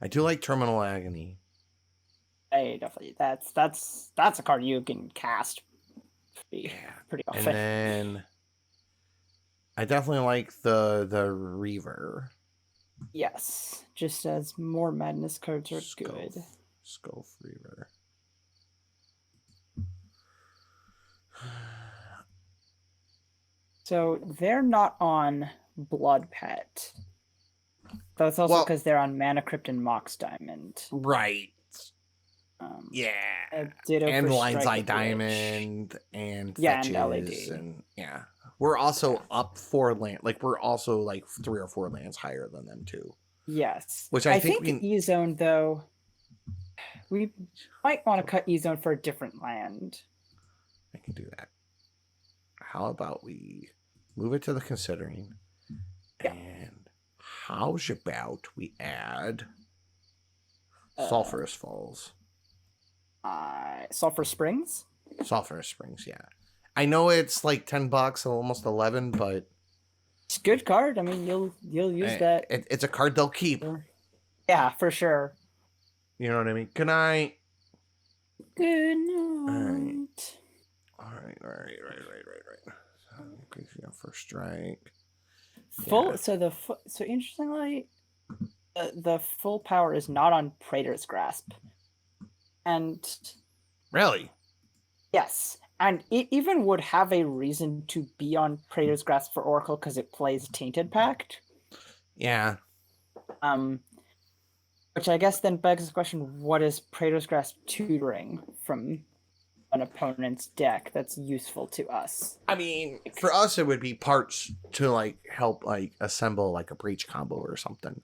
I do like Terminal Agony. Hey, definitely. That's a card you can cast pretty often. And then I definitely like the Reaver. Yes, just as more Madness cards are good. Scope Reaver. So they're not on Blood Pet. That's also because they're on Mana Crypt and Mox Diamond. Right. Yeah. And Lion's Eye Diamond and Fetches and LED. And yeah. We're also up 4 land. Like we're also like 3 or 4 lands higher than them too. Yes. Which I think E-Zone though, we might want to cut E-Zone for a different land. I can do that. How about we move it to the considering? Yeah. And how's about we add Sulphurous Falls? Sulphur Springs? Sulphurous Springs, yeah. I know it's like $10, almost 11, but it's a good card. I mean, you'll use that. It's a card they'll keep. Yeah, for sure. You know what I mean? Good night. Good night. All right. So, increasing our first strike. So interestingly, the full power is not on Praetor's Grasp, and really, yes, and it even would have a reason to be on Praetor's Grasp for Oracle because it plays Tainted Pact. Yeah. Which I guess then begs the question: what is Praetor's Grasp tutoring from an opponent's deck that's useful to us? I mean, for us, it would be parts to like help like assemble like a breach combo or something.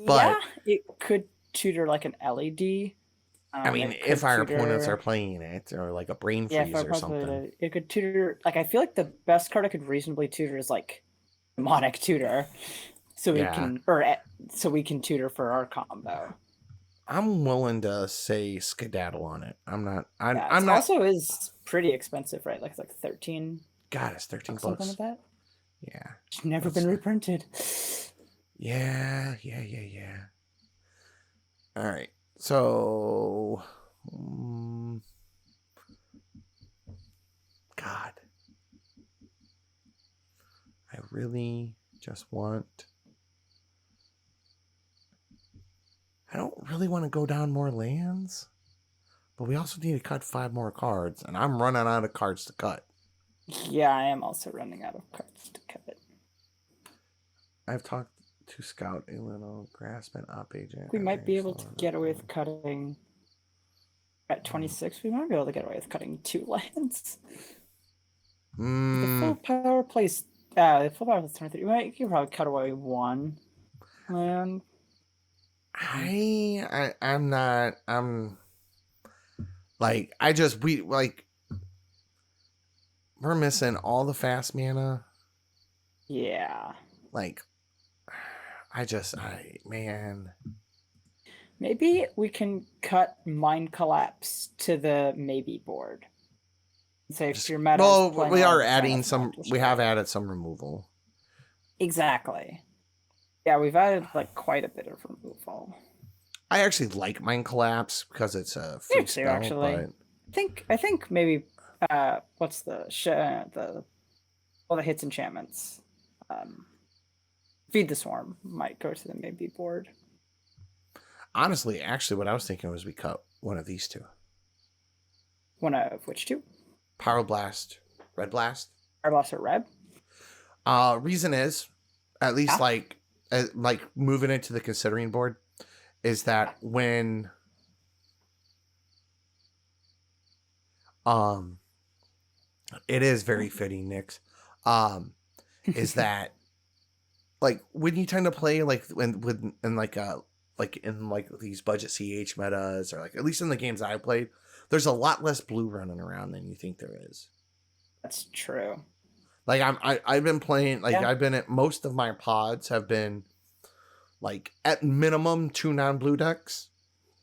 But yeah, it could tutor like an LED. I mean, if our opponents are playing it, or like a Brain Freeze or something, it could tutor. Like I feel like the best card it could reasonably tutor is like Demonic Tutor, so we can tutor for our combo. I'm willing to say skedaddle on it. I'm not. I'm not. Also is pretty expensive, right? Like it's like 13. God, it's $13. Something like that. Yeah. It's never been reprinted. Yeah. All right. So, God, I really just want. I don't really want to go down more lands, but we also need to cut 5 more cards, and I'm running out of cards to cut. Yeah, I am also running out of cards to cut. I've talked to Scout a little, Grasp and Op Agent. We might be able to get away with cutting at 26. We might be able to get away with cutting 2 lands. The full power plays. The full power plays 23. You can probably cut away 1 land. I'm not. I'm like we're missing all the fast mana. Yeah. Like. Man. Maybe we can cut Mind Collapse to the maybe board. Say if your meta. Well, we are adding some. We have added some removal. Exactly. Yeah, we've added like quite a bit of removal. I actually like Mind Collapse because it's a free spell. Actually, but... I think maybe what's the hits enchantments. Feed the Swarm might go to the maybe board. Honestly, actually, what I was thinking was we cut one of these 2. One of which 2? Pyroblast, Red Blast. Pyroblast or Red? Reason is, at least like moving into the considering board, is that when um, it is very fitting, Nix. Is that like when you tend to play like in these budget CH metas, or like at least in the games I played, there's a lot less blue running around than you think there is. That's true. Like I've been playing, like I've been at, most of my pods have been like at minimum 2 non-blue decks,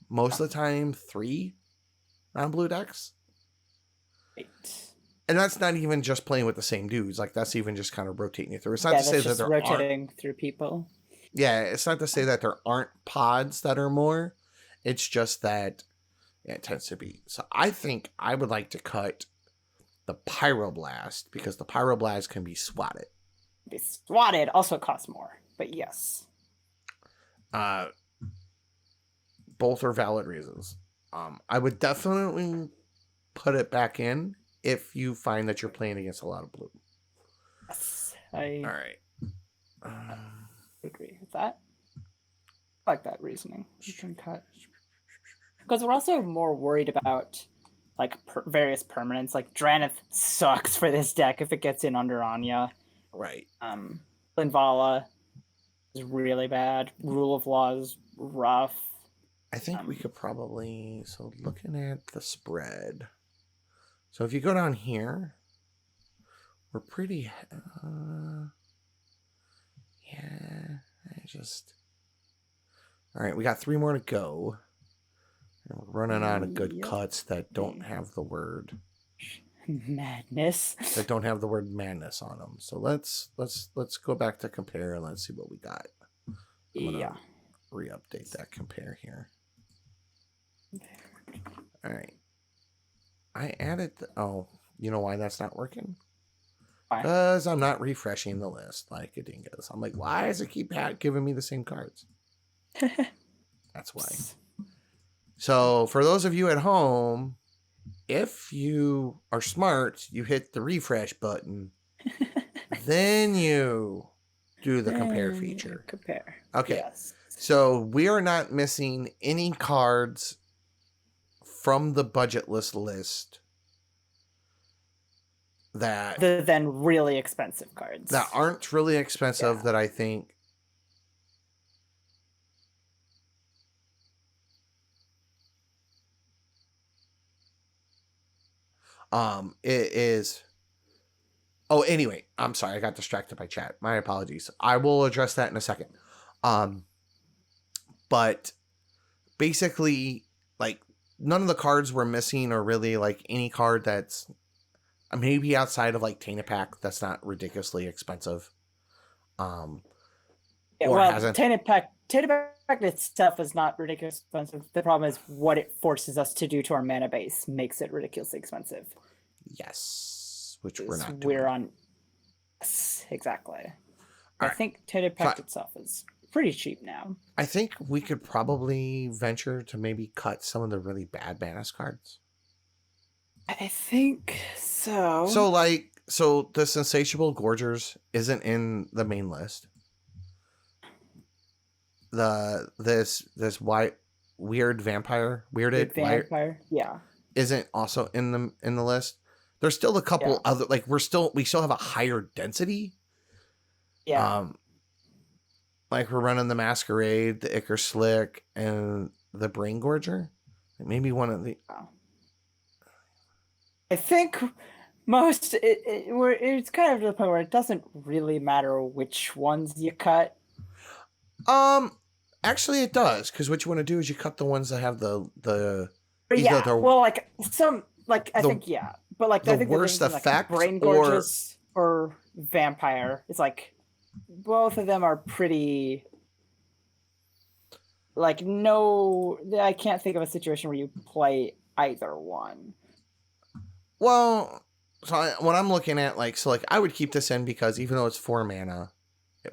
most of the time 3 non-blue decks. Right. And that's not even just playing with the same dudes. Like that's even just kind of rotating it through. It's not to say that there rotating through people. Yeah, it's not to say that there aren't pods that are more. It's just that it tends to be. So I think I would like to cut the Pyroblast, because the Pyroblast can be swatted. Be swatted also costs more, but yes. Both are valid reasons. I would definitely put it back in if you find that you're playing against a lot of blue. Yes, all right. Agree with that. I like that reasoning. You can cut, because we're also more worried about like various permanents. Like Drannith sucks for this deck if it gets in under Anja. Right. Linvala is really bad. Rule of Law is rough. I think we could probably, so looking at the spread. So if you go down here, we're pretty, all right, we got 3 more to go. And we're running out of good cuts that don't have the word madness. That don't have the word madness on them. So let's go back to compare and let's see what we got. I'm gonna re-update that compare here. All right. I added oh, you know why that's not working? Because I'm not refreshing the list like a dingus. I'm like, why does it keep giving me the same cards? That's why. So for those of you at home, if you are smart, you hit the refresh button. Then you do the compare feature. Compare. Okay. Yes. So we are not missing any cards from the budgetless list that other than really expensive cards that aren't really expensive, that I think it is. Oh, anyway, I'm sorry, I got distracted by chat. My apologies. I will address that in a second. But basically, like, none of the cards we're missing are really like any card that's maybe outside of like Tainted Pack that's not ridiculously expensive. Tainted Pack itself is not ridiculously expensive. The problem is what it forces us to do to our mana base makes it ridiculously expensive. Yes, which we're not doing. We're on. Yes, exactly. I think Tainted Pack itself is pretty cheap now. I think we could probably venture to maybe cut some of the really bad Manus cards. I think so. So the Sensatiable Gorgers isn't in the main list. This weird vampire, isn't also in the list. There's still a couple other, like we still have a higher density. Yeah. Like we're running the Masquerade, the Icar Slick, and the Brain Gorger. Maybe one of the. I think it's kind of to the point where it doesn't really matter which ones you cut. Actually, it does, because what you want to do is you cut the ones that have the but like I think worst effect, like Brain Gorgeous or Vampire. It's like both of them are pretty. Like I can't think of a situation where you play either one. Well, so what I'm looking at, I would keep this in because even though it's 4 mana,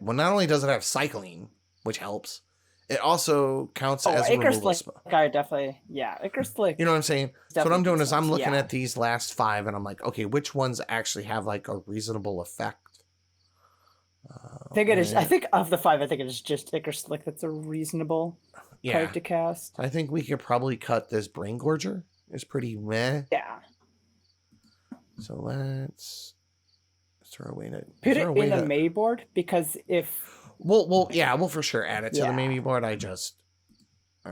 well, not only does it have cycling, which helps, it also counts as a removal spell. Icar Slick. You know what I'm saying? So what I'm doing is I'm looking at these last 5 and I'm like, okay, which ones actually have like a reasonable effect? I think of the 5, I think it is just Icar Slick that's a reasonable card to cast. I think we could probably cut this Brain Gorger. It's pretty meh. Yeah. So let's throw away it. Put it in the May board, because if we'll for sure add it to the maybe board. All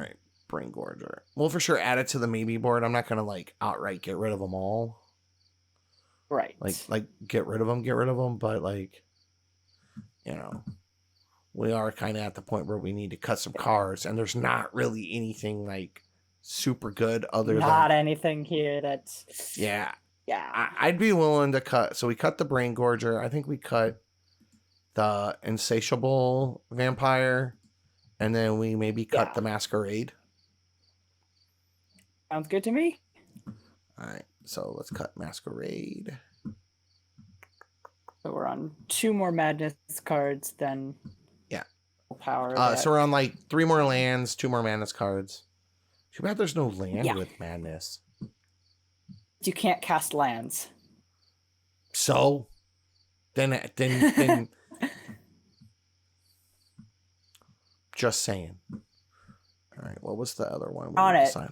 right, Brain Gorger. We'll for sure add it to the maybe board. I'm not gonna like outright get rid of them all. Right. Like get rid of them, but like, you know, we are kind of at the point where we need to cut some cards, and there's not really anything like super good other than not anything here that's yeah. I'd be willing to cut. So we cut the Brain Gorger. I think we cut the Insatiable Vampire, and then we maybe cut the Masquerade. Sounds good to me. All right, so let's cut Masquerade. So we're on 2 more Madness cards, then power. So we're on like 3 more lands, 2 more Madness cards. Too bad there's no land with Madness. You can't cast lands. So then just saying. All right, what was the other one?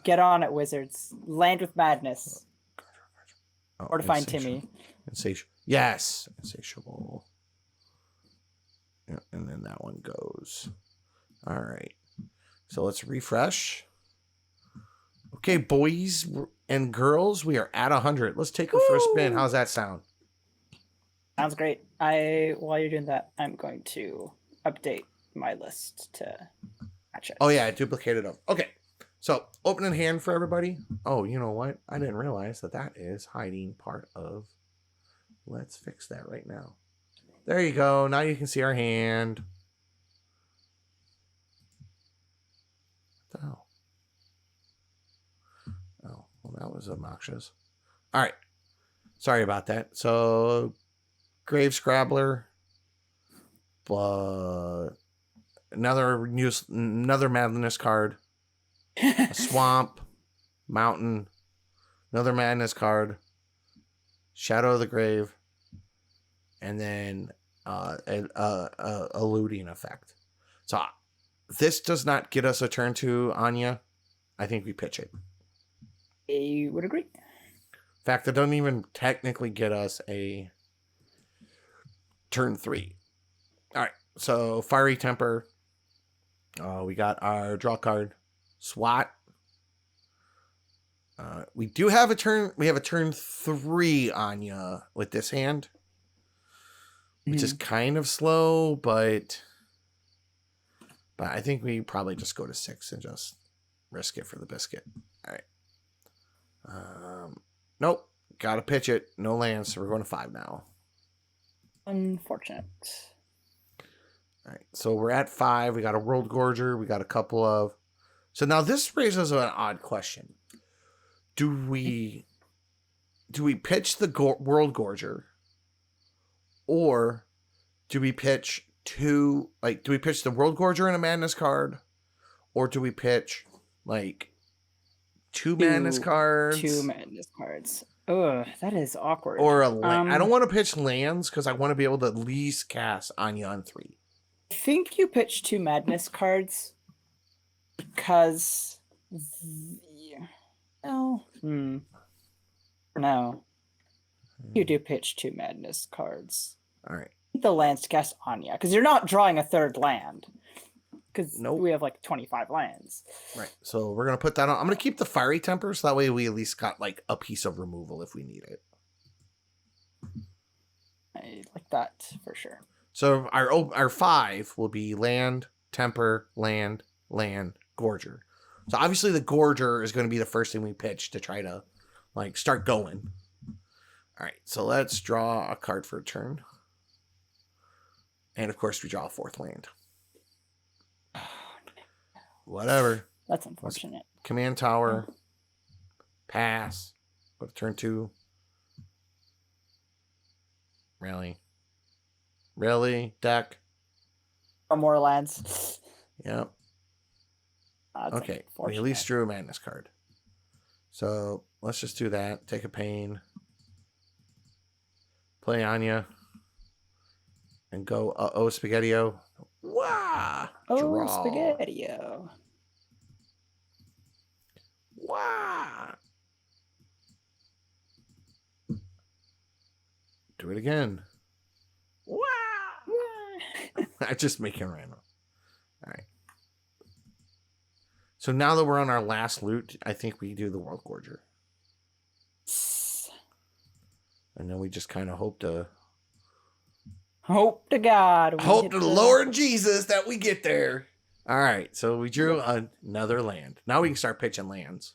Get on it, Wizards. Land with Madness. Or to find Timmy. Insatiable. Yes, Insatiable. Yeah, and then that one goes. All right. So let's refresh. Okay, boys and girls, we are at 100. Let's take a first spin. How's that sound? Sounds great. While you're doing that, I'm going to update my list to match it. Oh yeah, I duplicated them. Okay. So opening hand for everybody. Oh, you know what? I didn't realize that is hiding part of. Let's fix that right now. There you go. Now you can see our hand. What the hell? Oh, well, that was obnoxious. All right. Sorry about that. So, Grave Scrabbler. Another Madness card. A Swamp. Mountain. Another Madness card. Shadow of the Grave. And then a looting effect. So this does not get us a turn 2, Anja. I think we pitch it. I would agree. In fact, it doesn't even technically get us a turn 3. All right. So Fiery Temper. We got our draw card. SWAT. We do have a turn. We have a turn 3, Anja, with this hand. Which is kind of slow, but I think we probably just go to 6 and just risk it for the biscuit. All right. Nope. Gotta pitch it. No lands, so we're going to 5 now. Unfortunate. All right. So we're at 5. We got a World Gorger. We got a couple of. So now this raises an odd question. Do we pitch the World Gorger? Or do we pitch do we pitch the World Gorger in a Madness card? Or do we pitch like 2 Madness cards? 2 Madness cards. Ugh, that is awkward. Or I don't want to pitch lands because I want to be able to at least cast Anja on 3. I think you pitch 2 Madness cards because no. You do pitch 2 Madness cards. All right. The lands to cast Anja, because you're not drawing a 3rd land. Because we have like 25 lands. Right. So we're gonna put that on. I'm gonna keep the Fiery Temper, so that way we at least got like a piece of removal if we need it. I like that for sure. So our 5 will be land, temper, land, Gorger. So obviously the Gorger is going to be the first thing we pitch to try to like start going. All right, so let's draw a card for a turn. And of course we draw a 4th land. Whatever. That's unfortunate. Command Tower. Pass. Go to turn 2. Really? Deck? Or more lands. Yep. Okay. We at least drew a Madness card. So let's just do that. Take a pain. Play Anja. And go Spaghetti-O. Wow. Draw. Spaghetti-O. Wow. do it again. Wow! I'm just making random. All right. So now that we're on our last loot, I think we do the World Gorger. And then we just kind of hope to God. Hope to the Lord Jesus that we get there. All right. So we drew another land. Now we can start pitching lands.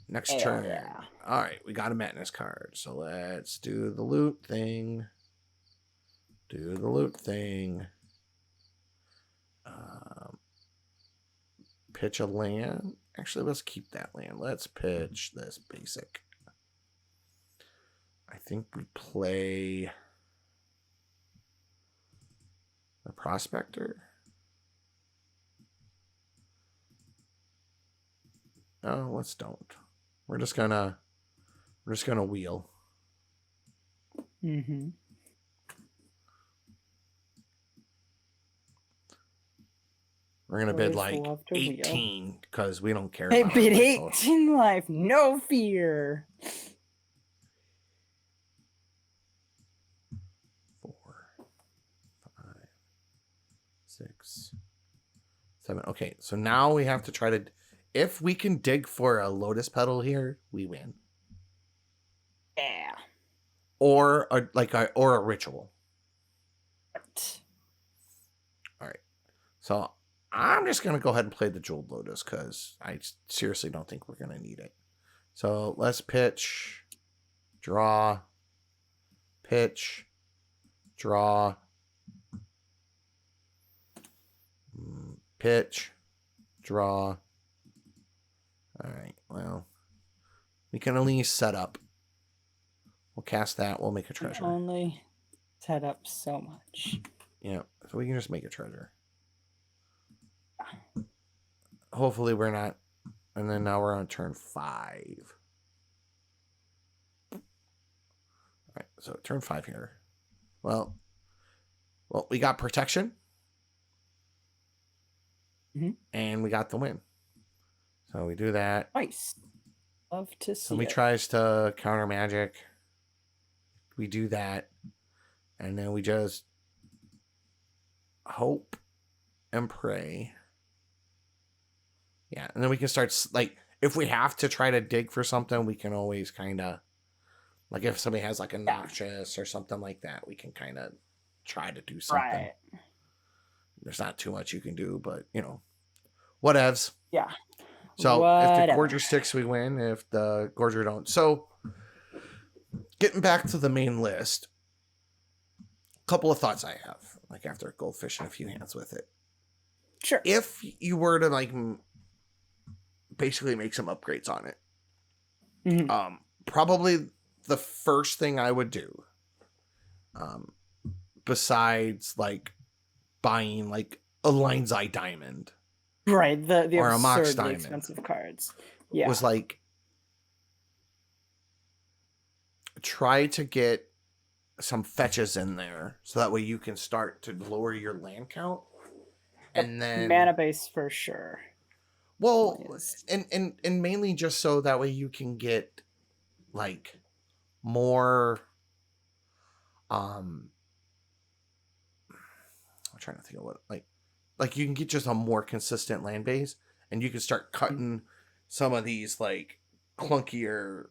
Next turn. Yeah. All right. We got a madness card. So let's do the loot thing. Pitch a land. Actually, let's keep that land. Let's pitch this basic. I think we play the Prospector. Oh, let's don't. We're just gonna wheel. Mm-hmm. We're gonna bid like 18 because we don't care. I bid 18 life, no fear. 4, 5, 6, 7. Okay, so now we have to try to. If we can dig for a lotus petal here, we win. Yeah. Or a ritual. Right. All right. So I'm just gonna go ahead and play the jeweled lotus because I seriously don't think we're gonna need it. So let's pitch, draw, pitch, draw, pitch, draw. All right, well, we can at least set up. We'll cast that. We'll make a treasure. Only set up so much. Yeah, so we can just make a treasure. Hopefully we're not. And then now we're on turn 5. All right, so turn 5 here. Well, we got protection. Mm-hmm. And we got the win. So we do that. Nice. Love to see Somebody tries to counter magic. We do that. And then we just hope and pray. Yeah, and then we can start, like, if we have to try to dig for something, we can always kind of, like, if somebody has, like, a noxious or something like that, we can kind of try to do something. Right. There's not too much you can do, but, you know, whatevs. Yeah. So if the Gorger sticks, we win. If the Gorger don't. So getting back to the main list, a couple of thoughts I have, like, after Goldfish and a few hands with it. Sure. If you were to, like, basically make some upgrades on it, mm-hmm. Probably the first thing I would do, besides, like, buying, like, a Lion's Eye Diamond, right, the or a Mox absurdly Diamond, expensive cards, was, like, try to get some fetches in there so that way you can start to lower your land count. And then mana base for sure. Well, and mainly just so that way you can get, like, more I'm trying to think of what, like you can get just a more consistent land base, and you can start cutting some of these, like, clunkier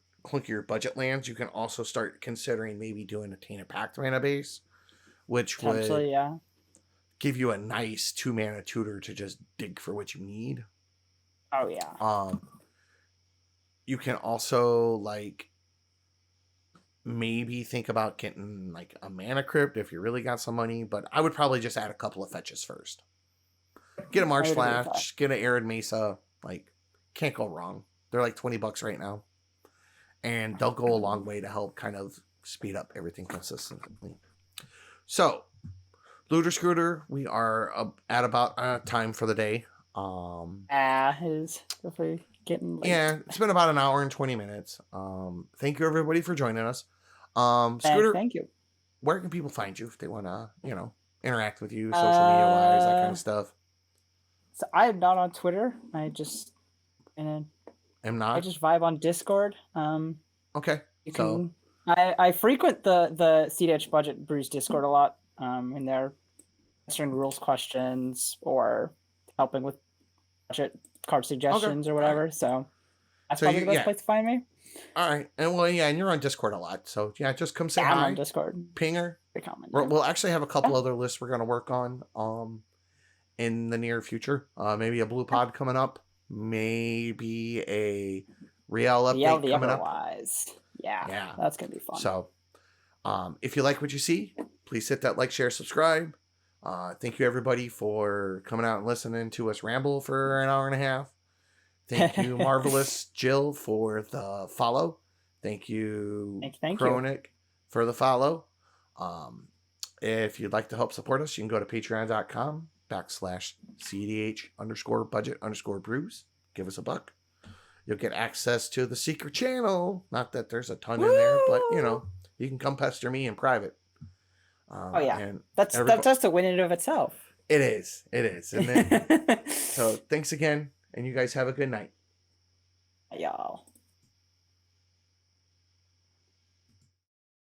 budget lands. You can also start considering maybe doing a Tainted Pact mana base, which would give you a nice 2-mana tutor to just dig for what you need. Oh yeah. You can also, like, maybe think about getting, like, a Mana Crypt if you really got some money, but I would probably just add a couple of fetches first. Get a Marsh Flash, get an Arid Mesa. Like, can't go wrong. They're like $20 right now, and they'll go a long way to help kind of speed up everything consistently. So, Looter Scooter, we are at about time for the day. Is definitely getting late. Yeah, it's been about an hour and 20 minutes. Thank you everybody for joining us. Scooter, thank you. Where can people find you if they want to, interact with you, social media wise, that kind of stuff? So I am not on Twitter. I just am not. I just vibe on Discord. Okay. You I frequent the CDH Budget Brews Discord a lot. In there, answering rules questions or helping with budget card suggestions or whatever. Right. So that's probably the best place to find me. All right, and well, yeah, and you're on Discord a lot, so yeah, just come say hi. I'm on Discord. Pinger. Comment, We'll actually have a couple other lists we're gonna work on in the near future. Maybe a Blue Pod coming up. Maybe a Real update coming up. Yeah, that's gonna be fun. So, if you like what you see, please hit that like, share, subscribe. Thank you everybody for coming out and listening to us ramble for an hour and a half. Thank you, Marvelous Jill, for the follow. Thank you, Chronic, for the follow. If you'd like to help support us, you can go to patreon.com/CDH_budget_brews. Give us a buck. You'll get access to the secret channel. Not that there's a ton in there, but you can come pester me in private. Oh yeah, and that's a win in and of itself. It is. And then, so thanks again, and you guys have a good night. Y'all.